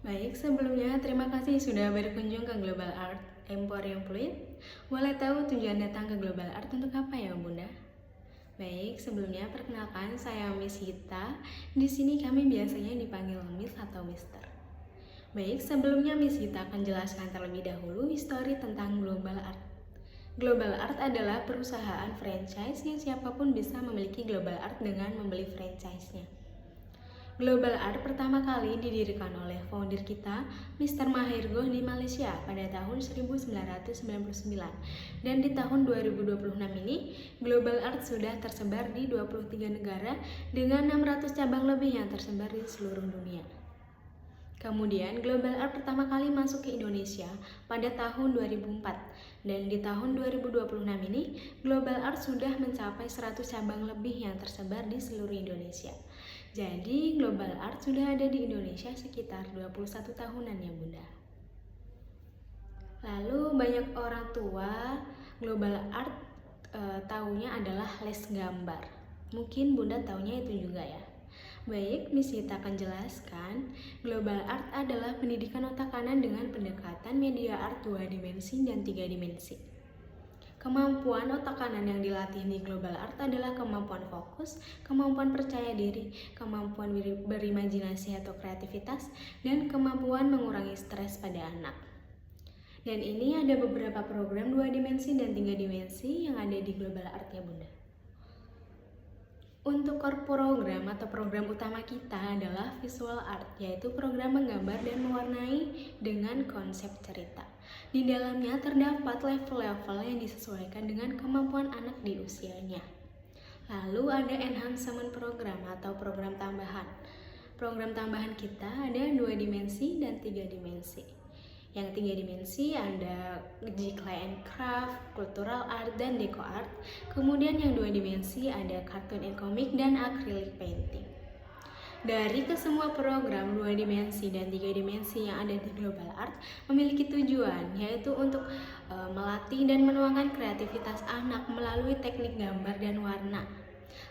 Baik, sebelumnya terima kasih sudah berkunjung ke Global Art Emporium Fluid. Boleh tahu tujuan datang ke Global Art untuk apa ya, Bunda? Baik, sebelumnya perkenalkan saya Miss Hita. Di sini kami biasanya dipanggil Miss atau Mister. Baik, sebelumnya Miss Hita akan jelaskan terlebih dahulu histori tentang Global Art. Global Art adalah perusahaan franchise yang siapapun bisa memiliki Global Art dengan membeli franchise-nya. Global Art pertama kali didirikan oleh founder kita, Mr. Mahirgo di Malaysia pada tahun 1999. Dan di tahun 2026 ini, Global Art sudah tersebar di 23 negara dengan 600 cabang lebih yang tersebar di seluruh dunia. Kemudian, Global Art pertama kali masuk ke Indonesia pada tahun 2004. Dan di tahun 2026 ini, Global Art sudah mencapai 100 cabang lebih yang tersebar di seluruh Indonesia. Jadi, Global Art sudah ada di Indonesia sekitar 21 tahunan ya, Bunda. Lalu, banyak orang tua Global Art taunya adalah les gambar. Mungkin Bunda taunya itu juga ya. Baik, Miss Hita akan jelaskan, Global Art adalah pendidikan otak kanan dengan pendekatan media art 2 dimensi dan 3 dimensi. Kemampuan otak kanan yang dilatih di Global Art adalah kemampuan fokus, kemampuan percaya diri, kemampuan berimajinasi atau kreativitas, dan kemampuan mengurangi stres pada anak. Dan ini ada beberapa program 2 dimensi dan 3 dimensi yang ada di Global Art ya, Bunda. Untuk core program atau program utama kita adalah visual art, yaitu program menggambar dan mewarnai dengan konsep cerita. Di dalamnya terdapat level-level yang disesuaikan dengan kemampuan anak di usianya. Lalu ada enhancement program atau program tambahan. Program tambahan kita ada 2 dimensi dan 3 dimensi. Yang 3 dimensi ada Clay and Craft, Cultural Art, dan Deco Art. Kemudian yang 2 dimensi ada Cartoon and Comic dan Acrylic Painting. Dari kesemua program 2 dimensi dan 3 dimensi yang ada di Global Art memiliki tujuan, yaitu untuk melatih dan menuangkan kreativitas anak melalui teknik gambar dan warna.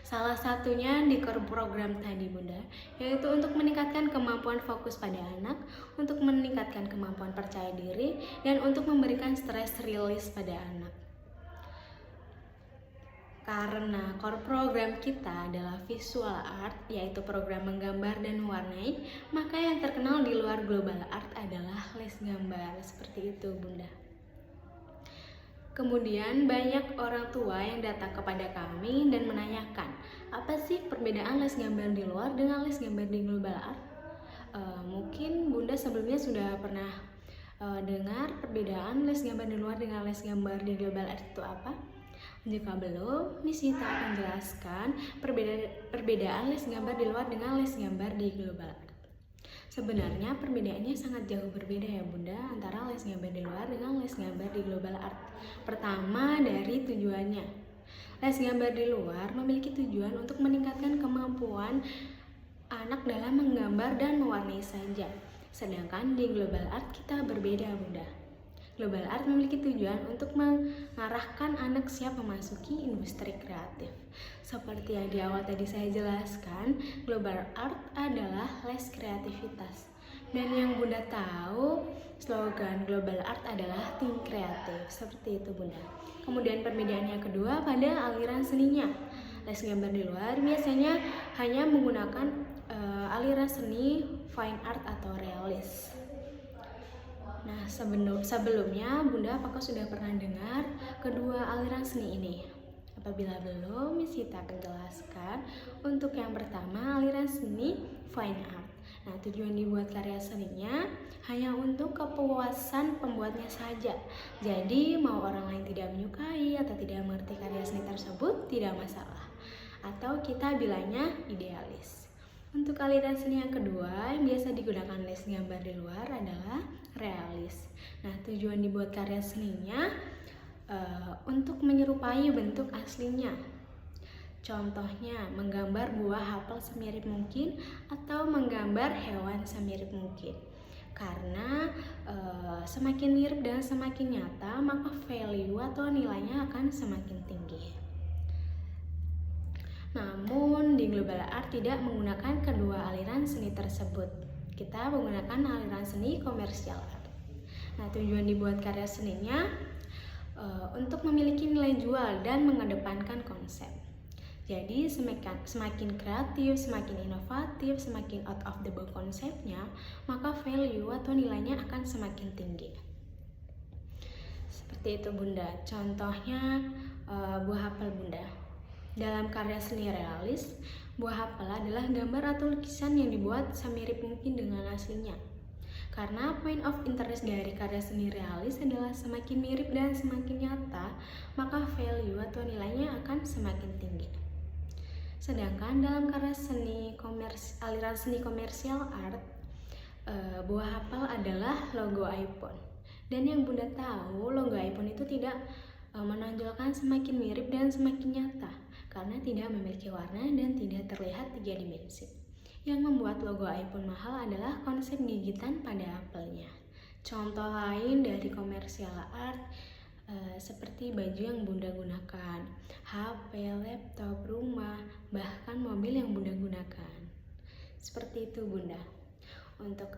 Salah satunya di core program tadi, Bunda, yaitu untuk meningkatkan kemampuan fokus pada anak, untuk meningkatkan kemampuan percaya diri, dan untuk memberikan stress release pada anak. Karena core program kita adalah visual art, yaitu program menggambar dan mewarnai, maka yang terkenal di luar Global Art adalah les gambar. Seperti itu, Bunda. Kemudian banyak orang tua yang datang kepada kami dan menanyakan, apa sih perbedaan les gambar di luar dengan les gambar di Global Art? Mungkin Bunda sebelumnya sudah pernah dengar perbedaan les gambar di luar dengan les gambar di Global Art itu apa? Jika belum, Miss Hita akan jelaskan perbedaan les gambar di luar dengan les gambar di Global Art. Sebenarnya perbedaannya sangat jauh berbeda ya, Bunda, antara les gambar di luar dengan les gambar di Global Art. Pertama, dari tujuannya. Les gambar di luar memiliki tujuan untuk meningkatkan kemampuan anak dalam menggambar dan mewarnai saja. Sedangkan di Global Art kita berbeda, Bunda. Global Art memiliki tujuan untuk mengarahkan anak siap memasuki industri kreatif. Seperti yang di awal tadi saya jelaskan, Global Art adalah les kreativitas. Dan yang Bunda tahu, slogan Global Art adalah tim kreatif. Seperti itu, Bunda. Kemudian perbedaan yang kedua pada aliran seninya. Les gambar di luar biasanya hanya menggunakan aliran seni fine art atau realis. Nah, sebelumnya Bunda apakah sudah pernah dengar kedua aliran seni ini? Apabila belum, Miss Hita akan jelaskan. Untuk yang pertama, aliran seni fine art. Nah, tujuan dibuat karya seninya hanya untuk kepuasan pembuatnya saja. Jadi, mau orang lain tidak menyukai atau tidak mengerti karya seni tersebut, tidak masalah. Atau kita bilangnya idealis. Untuk aliran seni yang kedua yang biasa digunakan les gambar di luar adalah realis. Nah, tujuan dibuat karya seninya untuk menyerupai bentuk aslinya. Contohnya, menggambar buah apel semirip mungkin atau menggambar hewan semirip mungkin. Karena semakin mirip dan semakin nyata, maka value atau nilainya akan semakin tinggi. Namun di Global Art tidak menggunakan kedua aliran seni tersebut. kita menggunakan aliran seni komersial art. Nah, tujuan dibuat karya seninya untuk memiliki nilai jual dan mengedepankan konsep. Jadi semakin kreatif, semakin inovatif, semakin out of the box konsepnya, maka value atau nilainya akan semakin tinggi. Seperti itu Bunda. Contohnya buah apel Bunda. Dalam karya seni realis, buah apel adalah gambar atau lukisan yang dibuat semirip mungkin dengan aslinya. Karena point of interest dari karya seni realis adalah semakin mirip dan semakin nyata, maka value atau nilainya akan semakin tinggi. Sedangkan dalam karya seni aliran seni komersial art, buah apel adalah logo iPhone. Dan yang Bunda tahu, logo iPhone itu tidak menonjolkan semakin mirip dan semakin nyata, karena tidak memiliki warna dan tidak terlihat 3 dimensi. Yang membuat logo iPhone mahal adalah konsep gigitan pada apelnya. Contoh lain dari komersial art seperti baju yang Bunda gunakan, HP, laptop, rumah, bahkan mobil yang Bunda gunakan. Seperti itu Bunda. Untuk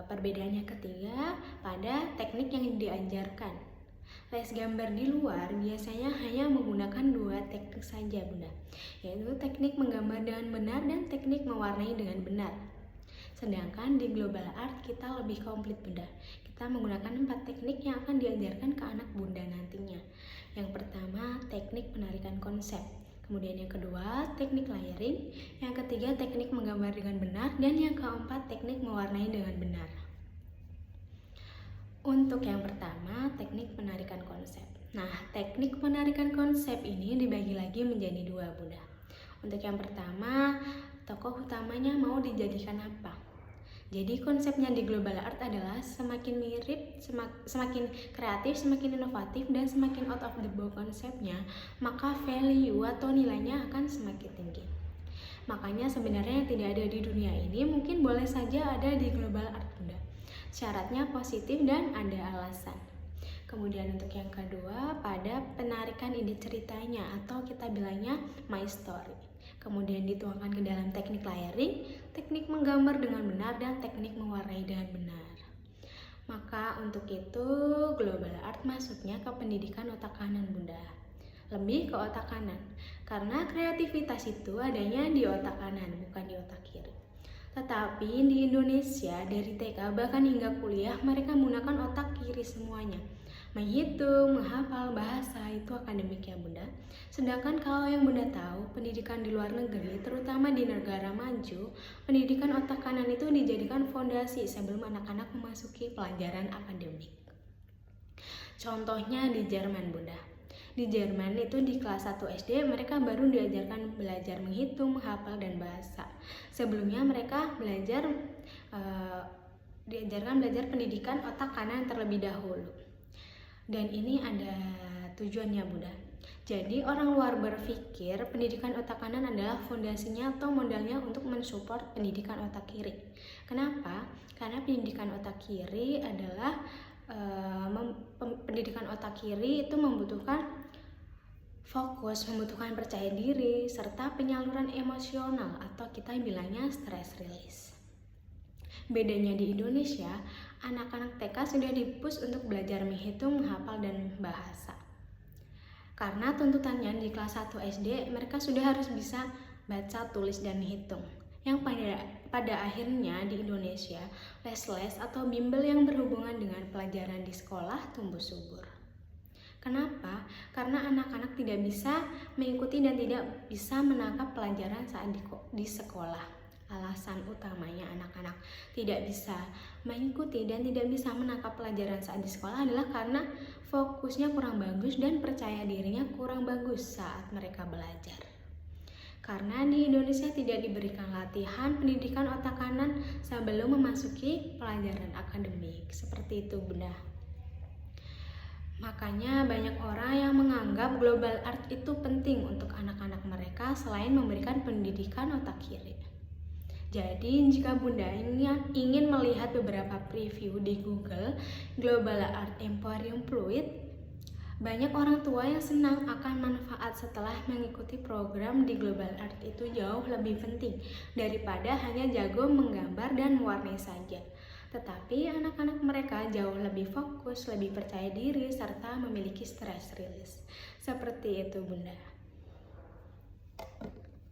perbedaannya ketiga, pada teknik yang diajarkan. Les gambar di luar biasanya hanya menggunakan 2 teknik saja Bunda, yaitu teknik menggambar dengan benar dan teknik mewarnai dengan benar. Sedangkan di global art kita lebih komplit Bunda. Kita menggunakan 4 teknik yang akan diajarkan ke anak Bunda nantinya. Yang pertama, teknik penarikan konsep. Kemudian yang kedua, teknik layering. Yang ketiga, teknik menggambar dengan benar. Dan yang keempat, teknik mewarnai dengan benar. Untuk yang pertama, teknik penarikan konsep. Nah, teknik penarikan konsep ini dibagi lagi menjadi 2 Bunda. Untuk yang pertama, tokoh utamanya mau dijadikan apa? Jadi konsepnya di global art adalah semakin mirip, semakin kreatif, semakin inovatif, dan semakin out of the box konsepnya, maka value atau nilainya akan semakin tinggi. Makanya sebenarnya yang tidak ada di dunia ini mungkin boleh saja ada di global art Bunda. Syaratnya positif dan ada alasan. Kemudian untuk yang kedua, pada penarikan ide ceritanya atau kita bilangnya my story. Kemudian dituangkan ke dalam teknik layering, teknik menggambar dengan benar, dan teknik mewarnai dengan benar. Maka untuk itu global art masuknya ke pendidikan otak kanan Bunda. Lebih ke otak kanan, karena kreativitas itu adanya di otak kanan, bukan di otak kiri. Tetapi di Indonesia dari TK bahkan hingga kuliah mereka menggunakan otak kiri semuanya. Menghitung, menghafal, bahasa itu akademik ya Bunda. Sedangkan kalau yang Bunda tahu, pendidikan di luar negeri, terutama di negara maju, pendidikan otak kanan itu dijadikan fondasi sebelum anak-anak memasuki pelajaran akademik. Contohnya di Jerman Bunda. Di Jerman itu di kelas 1 SD mereka baru diajarkan belajar menghitung, menghafal, dan bahasa. Sebelumnya mereka diajarkan belajar pendidikan otak kanan terlebih dahulu. Dan ini ada tujuannya Bunda. Jadi orang luar berpikir pendidikan otak kanan adalah fondasinya atau modalnya untuk mensupport pendidikan otak kiri. Kenapa? Karena pendidikan otak kiri adalah pendidikan otak kiri itu membutuhkan fokus, membutuhkan percaya diri, serta penyaluran emosional atau kita bilangnya stress release. Bedanya di Indonesia, anak-anak TK sudah di-push untuk belajar menghitung, menghafal, dan bahasa. Karena tuntutannya di kelas 1 SD, mereka sudah harus bisa baca, tulis, dan hitung. Yang pada akhirnya di Indonesia, les-les atau bimbel yang berhubungan dengan pelajaran di sekolah tumbuh subur. Kenapa? Karena anak-anak tidak bisa mengikuti dan tidak bisa menangkap pelajaran saat di sekolah. Alasan utamanya anak-anak tidak bisa mengikuti dan tidak bisa menangkap pelajaran saat di sekolah adalah karena fokusnya kurang bagus dan percaya dirinya kurang bagus saat mereka belajar. Karena di Indonesia tidak diberikan latihan pendidikan otak kanan sebelum memasuki pelajaran akademik. Seperti itu Bunda. Makanya banyak orang yang menganggap global art itu penting untuk anak-anak mereka selain memberikan pendidikan otak kiri. Jadi jika Bunda ingin melihat beberapa preview di Google Global Art Emporium Fluid, Banyak orang tua yang senang akan manfaat setelah mengikuti program di Global Art itu jauh lebih penting daripada hanya jago menggambar dan mewarnai saja. Tetapi anak-anak mereka jauh lebih fokus, lebih percaya diri, serta memiliki stress release. Seperti itu, Bunda.